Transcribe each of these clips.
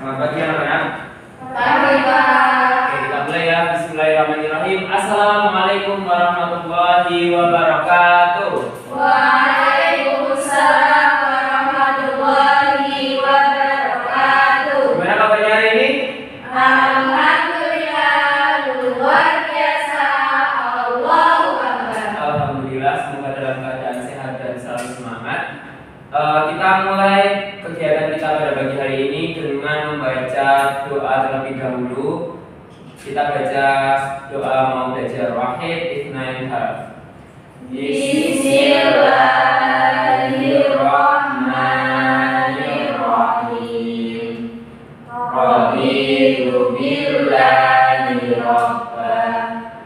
Selamat pagi anak-anak. Pagi, Pak. Oke, kita mulai ya. Bismillahirrahmanirrahim. Assalamualaikum warahmatullahi wabarakatuh. Waalaikumsalam warahmatullahi wabarakatuh. Gimana kabarnya hari ini? Alhamdulillah, luar biasa. Allahu Akbar. Alhamdulillah, semoga dalam keadaan sehat dan selalu semangat. Kita mulai kegiatan kita pada pagi hari ini dengan membaca doa terlebih dahulu. Kita baca doa mau belajar wahid itsnain harf. Bismillahirrahmanirrahim. Raditu billahi rabba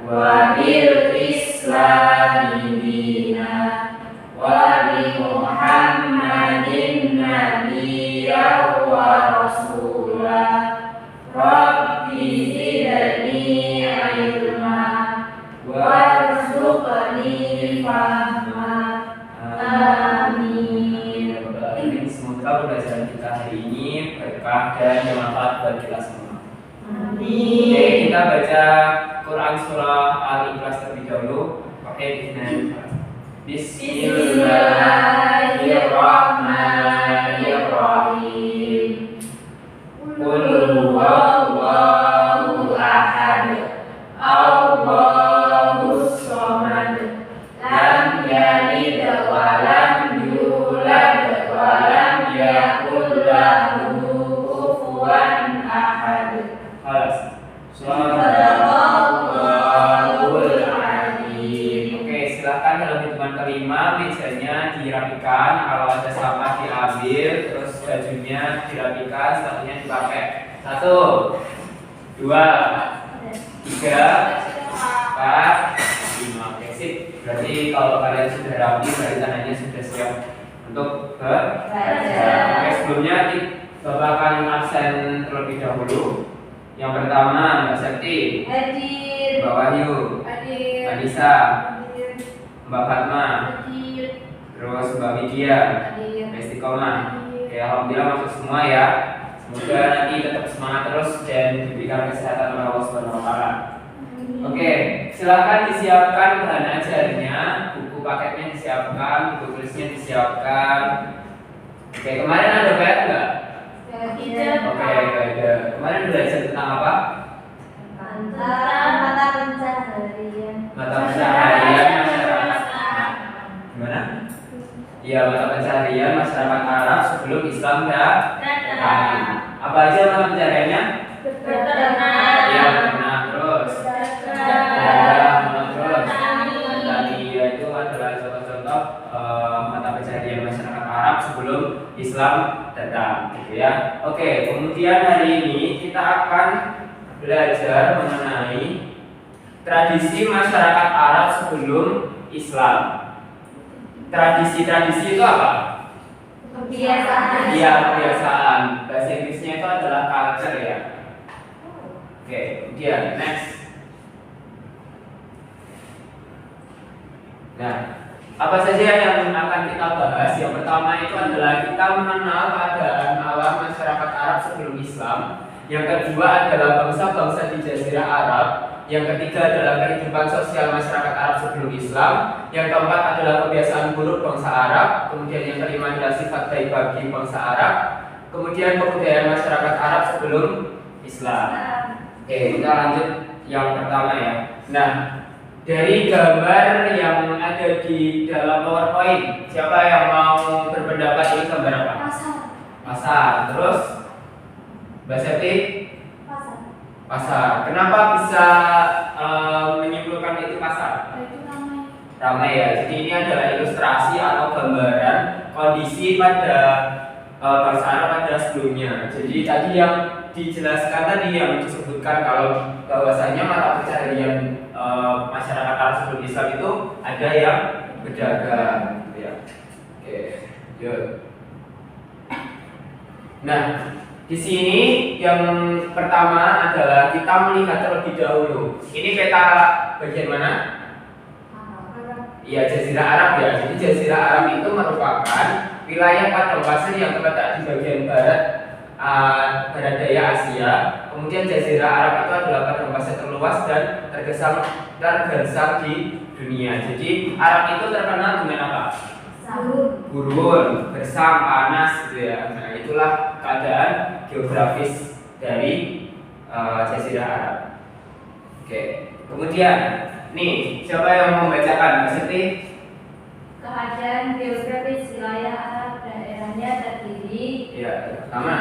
wa bil islami dina wa bi Muhammadin nabiyya wa rasula. Rabbi zidni ilma warzuqni fahma. Amin. Semoga pembelajaran kita hari ini berkah dan bermanfaat buat kita semua. Amin. Oke, kita baca Quran surah Al-Ikhlas terlebih dahulu. Oke, Bismillahirrahmanirrahim. Qul huwallahu ahad, Allahus samad, lam yalid wa lam yulad wa lam yakul lahu kufuwan ahad. Halas. Shadaqallahul azim. Oke, silakan dalam hitungan kelima mejanya dirapikan, kalau ada sampah diambil, terus bajunya dirapikan, sepatunya dipakai. 1, 2, 3, 4, 5. Oke, sip. Berarti kalau kalian sudah rapi, berarti tangannya sudah siap untuk belajar. Oke, sebelumnya Bapak akan absen terlebih dahulu. Yang pertama, Mbak Sakti, Hadir. Mbak Wahyu, Hadir. Anissa, Hadir. Mbak Fatma, Hadir. terus Mbak Widya, Hadir. Mbak Istiqomah. Oke, alhamdulillah masuk semua ya. Semoga nanti tetap semangat terus dan diberikan kesehatan oleh Allah Subhanahu wa taala. Oke, silakan disiapkan bahan ajarnya, buku paketnya disiapkan, buku tulisnya disiapkan. Oke, kemarin ada PR enggak? Tidak. Oke, enggak ada. Kemarin belajar tentang apa? Mata pencaharian. Mata pencaharian masyarakat. Gimana? Ya, mata pencaharian masyarakat Arab sebelum Islam datang. Apa aja mata pencahariannya? Beternak. Ya, beternak, terus dagang, terus petani. Ya, itu adalah contoh-contoh mata pencaharian masyarakat Arab sebelum Islam datang, gitu ya. Oke, kemudian hari ini kita akan belajar mengenai tradisi masyarakat Arab sebelum Islam. Tradisi-tradisi itu apa? Kebiasaan. Iya, kebiasaan. Bahasa Inggrisnya itu adalah culture ya. Oke, kemudian next. Nah, apa saja yang akan kita bahas? Yang pertama itu adalah kita mengenal keadaan alam masyarakat Arab sebelum Islam. Yang kedua adalah bangsa-bangsa di Jazirah Arab. Yang ketiga adalah kehidupan sosial masyarakat Arab sebelum Islam. Yang keempat adalah kebiasaan buruk bangsa Arab. Kemudian yang kelima adalah sifat baik bagi bangsa Arab. Kemudian kebudayaan masyarakat Arab sebelum Islam. Oke, kita lanjut yang pertama ya. Nah, dari gambar yang ada di dalam PowerPoint, siapa yang mau berpendapat ini gambar apa? Pasar. Terus Mbak Septi? Pasar. Kenapa bisa menyimpulkan itu pasar? ramai ya. Jadi ini adalah ilustrasi atau gambaran kondisi pada bangsa Arab pada sebelumnya. Jadi tadi yang dijelaskan tadi yang disebutkan kalau bahwasanya mata pencaharian masyarakat Arab sebelum Islam itu ada yang berdagang, gitu ya. Oke, yuk. Nah, di sini yang pertama adalah kita melihat terlebih dahulu. Ini peta bagian mana? Iya, Jazirah Arab ya. Jadi Jazirah Arab itu merupakan wilayah padang pasir yang terletak di bagian barat barat daya Asia. Kemudian Jazirah Arab itu adalah padang pasir terluas dan tergersang di dunia. Jadi Arab itu terkenal dengan apa? Gurun, gersang, panas gitu ya. Nah, itulah keadaan geografis dari Jazirah Arab. Oke. Kemudian nih, siapa yang mau membacakan? Mbak Siti? Keadaan geografis wilayah Arab daerahnya terdiri Iya, pertama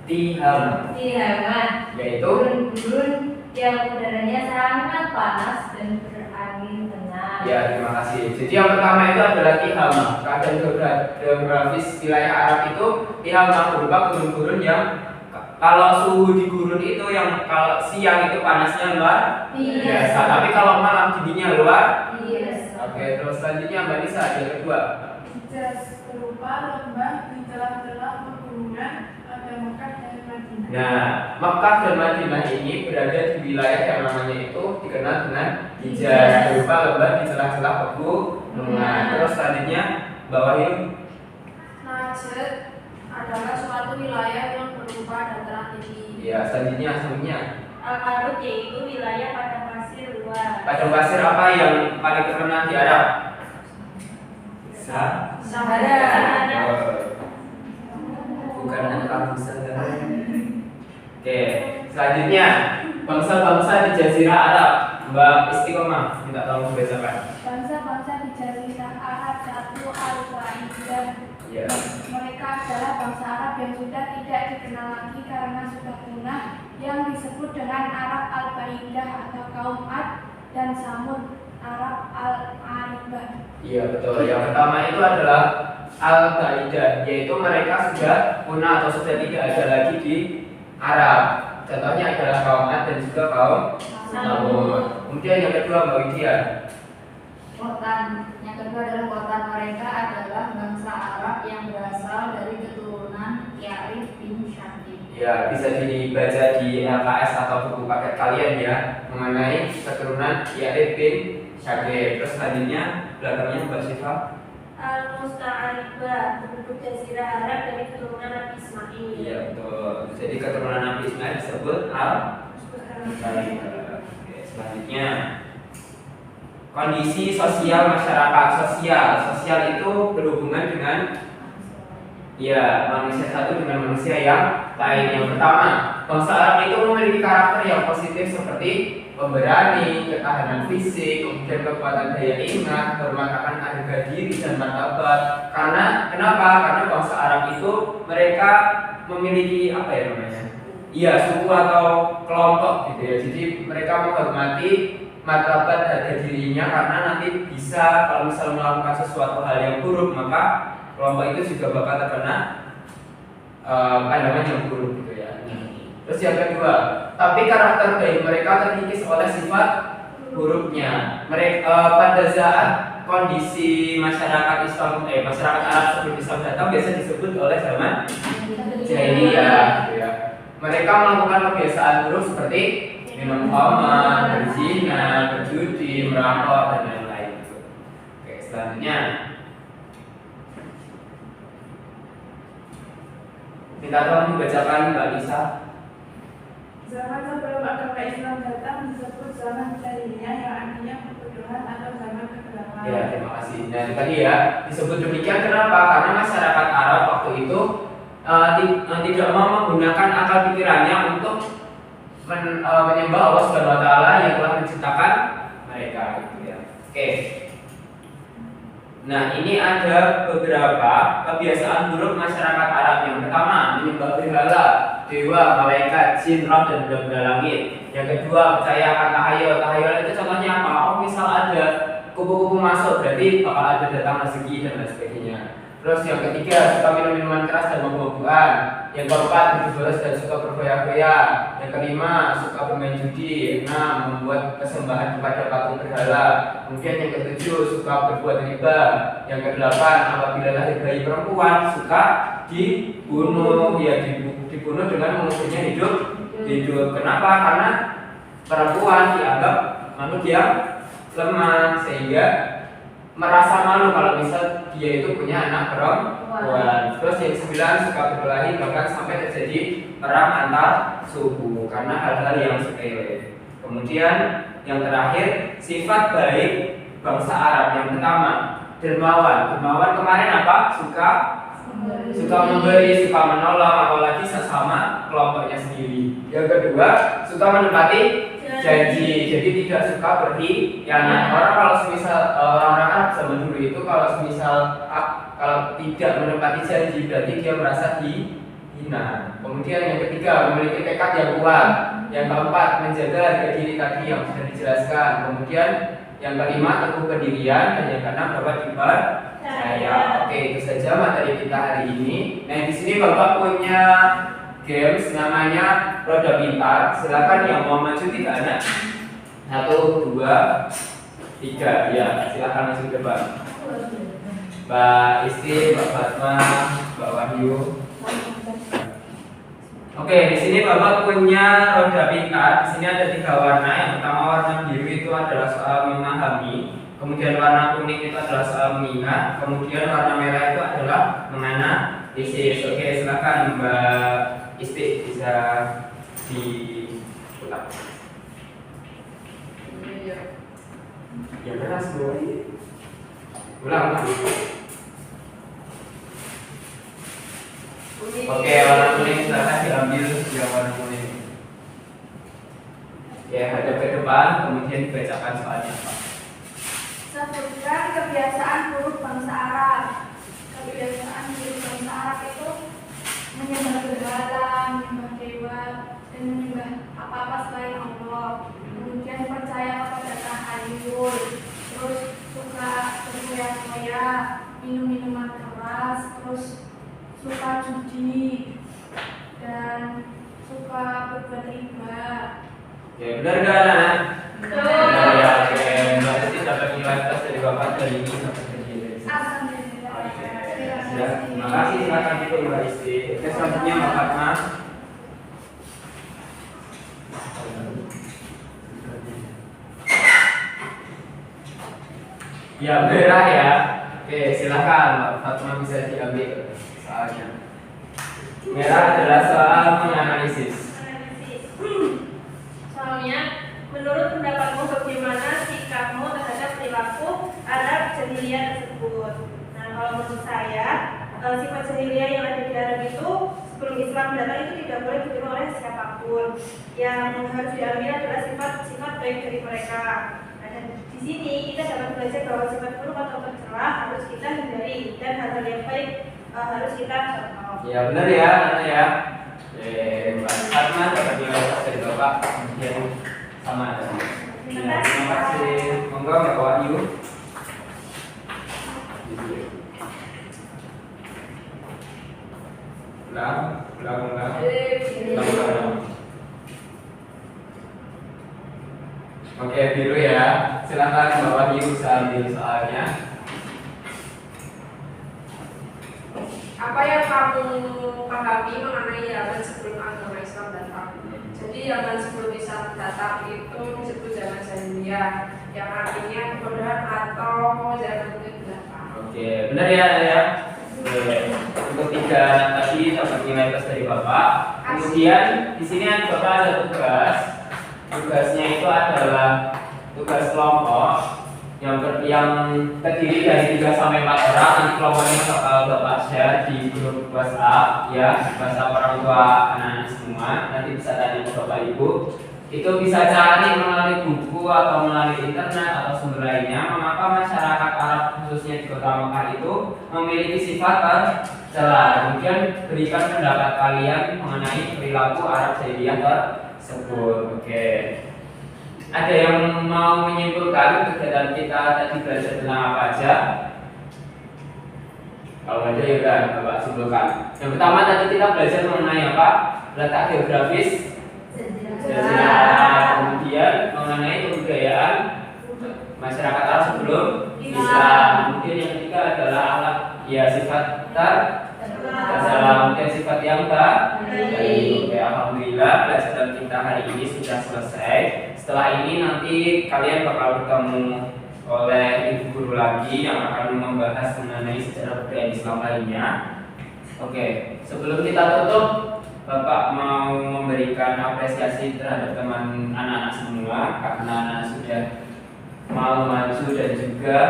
Tihaman, yaitu gurun-gurun yang udaranya sangat panas dan berangin tengah. ya, terima kasih. Jadi yang pertama itu adalah Tihamah. Keadaan geografis wilayah Arab itu Tihamah berupa gurun-gurun yang kalau suhu di gurun itu yang kalau siang itu panasnya luar biasa, tapi kalau malam dinginnya luar biasa. Oke, terus selanjutnya Mbak Nisa yang kedua. Hijaz berupa lembah di celah-celah pegunungan ada Mekah dan Madinah. Nah, Mekah dan Madinah ini berada di wilayah yang namanya itu dikenal dengan Hijaz, berupa lembah di celah-celah pegunungan. Terus selanjutnya bawahin. Najd adalah suatu wilayah yang berupa dataran tinggi. Ya, selanjutnya. Al-Arud yaitu wilayah padang pasir luas. Padang pasir apa yang paling terkenal di Arab? Sahara. Bukan Arab Sahara. Oke, selanjutnya bangsa-bangsa di Jazirah Arab. Mbak Istiqomah, minta tolong membacakan. Bangsa-bangsa di Jazirah Arab satu Al-Qaidah. Ya. Mereka adalah bangsa Arab yang sudah tidak dikenal lagi karena sudah punah, yang disebut dengan Arab Al-Qaidah atau kaum Ad dan Samud Arab Al-Aribah. Iya betul. Yang pertama itu adalah Al-Qaidah, yaitu mereka sudah punah atau sudah tidak ada lagi di Arab. Contohnya adalah kaum Ad dan juga kaum Samud. Kemudian yang kedua Mbak Widya. Khotan. Yang kedua adalah khotan. Mereka adalah bangsa Arab yang berasal dari keturunan Ya'rib bin Syakib. Ya, bisa dibaca di LKS atau buku paket kalian ya mengenai keturunan Ya'rib bin Syakib. Terus selanjutnya belakangnya Mbak Syifa. Al-Musta'aribah penduduk Jazirah Arab dari keturunan Nabi Ismail. Iya betul. Jadi keturunan Nabi Ismail disebut Al-Musta'aribah. Oke, selanjutnya kondisi sosial masyarakat. Sosial itu berhubungan dengan ya manusia satu dengan manusia yang lain. Yang pertama, bangsa Arab itu memiliki karakter yang positif seperti pemberani, ketahanan fisik, kemudian kekuatan daya ingat, hormat akan harga diri dan martabat. Kenapa? Karena bangsa Arab itu mereka memiliki apa ya namanya? Iya, suku atau kelompok gitu ya. Jadi mereka menghormati martabat harga dirinya karena nanti bisa kalau misalnya melakukan sesuatu hal yang buruk maka kelompok itu juga bakal terkena pandangan yang buruk gitu ya. Terus yang kedua, tapi karakter baik mereka terkikis oleh sifat buruknya. Mereka pada saat kondisi masyarakat Islam, masyarakat Arab sebelum Islam datang biasa disebut oleh zaman jahiliyah. Gitu ya. Mereka melakukan kebiasaan buruk seperti minum khamar, berzina, berjudi, merampok dan lain-lain. Oke, selanjutnya minta tolong dibacakan Mbak Lisa. Zaman sebelum agama Islam datang disebut zaman jahiliyah yang artinya kebodohan atau zaman kegelapan. Ya, terima kasih. Dan tadi ya disebut demikian kenapa? Karena masyarakat Arab waktu itu tidak mau menggunakan akal pikirannya untuk menyembah Allah Subhanahu wa taala yang telah menciptakan mereka gitu ya. Oke. Nah, ini ada beberapa kebiasaan buruk masyarakat Arab. Yang pertama, menyembah berhala, dewa, malaikat, jin, roh dan benda langit. Yang kedua, percaya akan tahayul. Tahayul itu contohnya apa? Oh, misal ada kupu-kupu masuk berarti bakal ada datang rezeki dan lain sebagainya. Terus yang ketiga, suka minum minuman keras dan mabuk-mabukan. Yang keempat, boros dan suka berfoya-foya. Yang kelima, suka bermain judi. Enam, membuat kesembahan kepada patung berhala. Kemudian yang ketujuh, suka berbuat riba. Yang kedelapan, apabila lahir bayi perempuan, suka dibunuh. Ya, dibunuh dengan menguburnya hidup. Kenapa? Karena perempuan dianggap makhluk yang lemah, sehingga merasa malu kalau misal dia itu punya anak perempuan. Terus yang 9, suka berkelahi bahkan sampai terjadi perang antar suku karena hal-hal yang sepele. Kemudian yang terakhir, sifat baik bangsa Arab. Yang pertama, dermawan. Dermawan kemarin apa? Suka memberi, suka menolong, apalagi sesama kelompoknya sendiri. Yang kedua, suka menepati janji, jadi tidak suka berkhianat. Orang kalau semisal orang Arab zaman dulu itu kalau tidak menepati janji berarti dia merasa dihina. Kemudian yang ketiga, memiliki tekad yang kuat. Yang keempat, menjaga harga diri tadi yang sudah dijelaskan. Kemudian yang kelima, teguh pendirian. Dan yang keenam, dapat dipercaya. Oke, itu saja materi kita hari ini. Nah, di sini Bapak punya games namanya Roda Pintar. Silakan yang mau maju 3 anak. 1, 2, 3. Ya, silakan maju ke depan. Mbak Isti, Mbak Fatma, Mbak Wahyu. Oke, di sini Bapak punya roda pintar. Di sini ada 3 warna. Yang pertama warna biru itu adalah soal memahami. Kemudian warna kuning itu adalah soal mengingat. Kemudian warna merah itu adalah menganalisis. Oke, silakan Mbak Isti bisa diputar. Ya keras bro. Ulang. Oke, warna kuning silakan diambil yang warna kuning. Ya, hadap ke depan, kemudian dibacakan soalnya apa. Sebutkan kebiasaan buruk bangsa Arab. Kebiasaan buruk bangsa Arab itu menyembah berhala, menyembah dewa, dan menyembah apa-apa selain Allah. Kemudian percaya kepada tahayul, terus suka berfoya-foya, minum minuman keras, terus suka judi, dan suka berbuat riba. Ya, benar gak anak? Benar ya, oke. Mbak Isti dapat nilai tes dari Bapak dari ini sampai ke sini. Alhamdulillah. Ya, terima kasih, silakan itu Mbak Isti. Oke, selanjutnya Mbak Fatma. Ya, merah ya. Oke, silakan Mbak Fatma bisa diambil soalnya. Merah adalah soal menganalisis. Soalnya, menurut pendapatmu bagaimana sikapmu terhadap perilaku Arab jahiliyah tersebut? Nah, kalau menurut saya, sifat jahiliyah yang ada di Arab itu sebelum Islam datang itu tidak boleh ditiru oleh siapapun. Yang harus diambil adalah sifat-sifat baik dari mereka. Nah, dan di sini kita dapat belajar bahwa sifat buruk atau tercela harus kita hindari dan hal-hal yang baik harus kita contoh. Ya, benar ya, anak ya. Mbak Fatma dapat nilai tes dari Bapak, kemudian sama ada. Ya, terima kasih. Monggo Mbak Wahyu. Ulang. Oke, biru ya. Silakan Mbak Wahyu bisa ambil soalnya. Apa yang kamu pahami mengenai zaman sebelum agama Islam datang? Jadi zaman sebelum Islam datang itu disebut zaman jahiliyah, yang artinya kebodohan atau zaman kegelapan. Oke, benar ya, ya. Untuk 3 anak tadi dapat nilai tes dari Bapak. Kemudian di sini Bapak ada tugas. Tugasnya itu adalah tugas kelompok yang terdiri dari 3 sampai 4 orang. Nanti kelompoknya bakal Bapak share di grup WhatsApp ya, WhatsApp orang tua anak-anak semua. Nanti bisa tanya ke Bapak Ibu. Itu bisa cari melalui buku atau melalui internet atau sumber lainnya. Mengapa masyarakat Arab khususnya di Kota Mekah itu memiliki sifat tercela? Kemudian berikan pendapat kalian mengenai perilaku Arab jahiliyah tersebut. Oke. ada yang mau menyimpulkan kegiatan kita tadi belajar tentang apa aja? Kalau ada ya udah Bapak simpulkan. Yang pertama tadi kita belajar mengenai apa? Letak geografis Jazirah Arab, kemudian mengenai kebudayaan masyarakat Arab sebelum Islam. Kemudian yang ketiga adalah alat ya sifat kemudian sifat yang baik. Oke, alhamdulillah pelajaran kita hari ini sudah selesai. Setelah ini nanti kalian bakal bertemu oleh ibu guru lagi yang akan membahas mengenai sejarah budaya Islam lainnya. Oke, sebelum kita tutup, Bapak mau memberikan apresiasi terhadap teman anak-anak semua karena anak sudah mau maju dan juga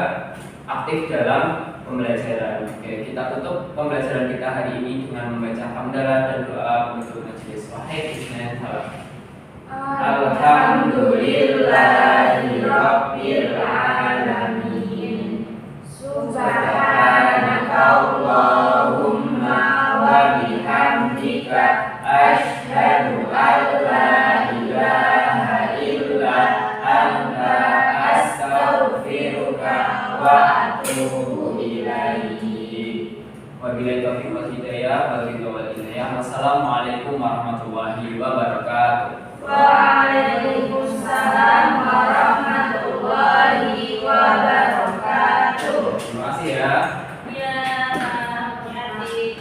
aktif dalam pembelajaran. Oke, kita tutup pembelajaran kita hari ini dengan membaca hamdalah dan doa untuk majelis. Waalaikumsalam. Alhamdulillahirabbil alamin. Subhanakallahumma wa bihamdika asyhadu an la ilaha illa anta astaghfiruka wa atubu ilaik. Wabillahi taufiq wal hidayah, wassalamualaikum warahmatullahi wabarakatuh. Waalaikumsalam warahmatullahi wabarakatuh. Terima kasih ya. Ya, hati-hati.